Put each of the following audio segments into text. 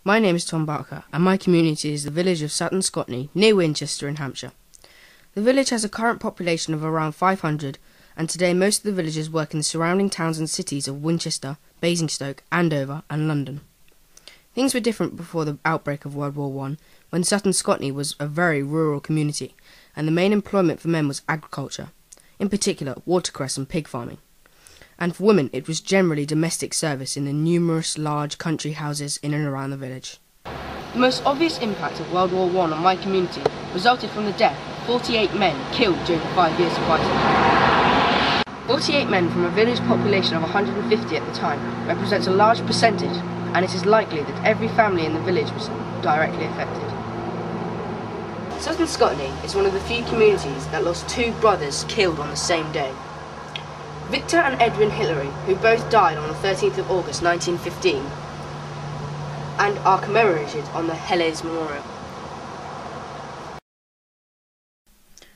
My name is Tom Barker, and my community is the village of Sutton Scotney, near Winchester in Hampshire. The village has a current population of around 500, and today most of the villagers work in the surrounding towns and cities of Winchester, Basingstoke, Andover and London. Things were different before the outbreak of World War I, when Sutton Scotney was a very rural community, and the main employment for men was agriculture, in particular watercress and pig farming. And for women it was generally domestic service in the numerous large country houses in and around the village. The most obvious impact of World War I on my community resulted from the death of 48 men killed during the 5 years of fighting. 48 men from a village population of 150 at the time represents a large percentage, and it is likely that every family in the village was directly affected. Sutton Scotney is one of the few communities that lost two brothers killed on the same day. Victor and Edwin Hillary, who both died on the 13th of August 1915, and are commemorated on the Helles Memorial.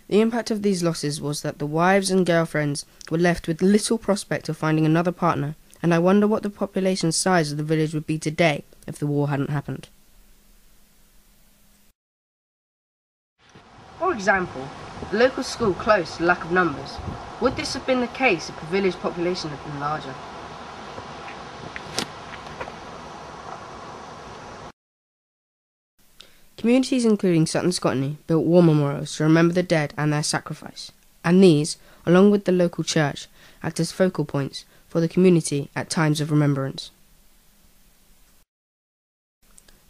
The impact of these losses was that the wives and girlfriends were left with little prospect of finding another partner, and I wonder what the population size of the village would be today if the war hadn't happened. For example, the local school closed to lack of numbers. Would this have been the case if the village population had been larger? Communities including Sutton Scotney built war memorials to remember the dead and their sacrifice, and these, along with the local church, act as focal points for the community at times of remembrance.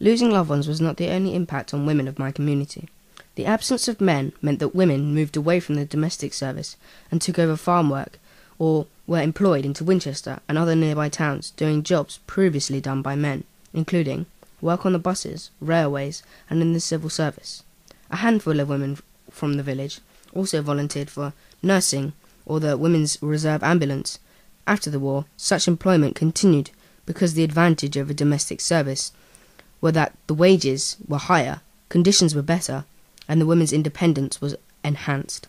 Losing loved ones was not the only impact on women of my community. The absence of men meant that women moved away from the domestic service and took over farm work, or were employed into Winchester and other nearby towns doing jobs previously done by men, including work on the buses, railways and in the civil service. A handful of women from the village also volunteered for nursing or the Women's Reserve Ambulance. After the war, such employment continued because the advantage of a domestic service were that the wages were higher, conditions were better, and the women's independence was enhanced.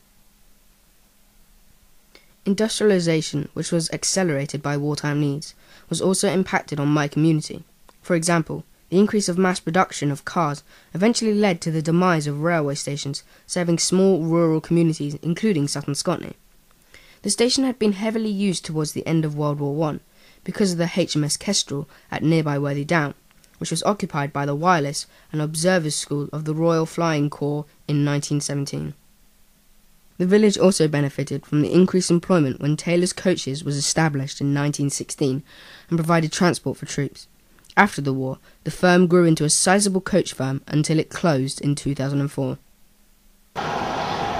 Industrialization, which was accelerated by wartime needs, was also impacted on my community. For example, the increase of mass production of cars eventually led to the demise of railway stations serving small rural communities, including Sutton Scotney. The station had been heavily used towards the end of World War I because of the HMS Kestrel at nearby Worthy Down, which was occupied by the Wireless and Observers School of the Royal Flying Corps in 1917. The village also benefited from the increased employment when Taylor's Coaches was established in 1916 and provided transport for troops. After the war, the firm grew into a sizable coach firm until it closed in 2004.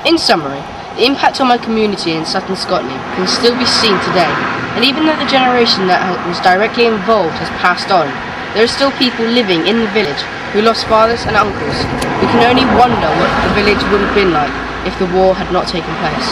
In summary, the impact on my community in Sutton Scotney can still be seen today, and even though the generation that was directly involved has passed on, there are still people living in the village who lost fathers and uncles. We can only wonder what the village would have been like if the war had not taken place.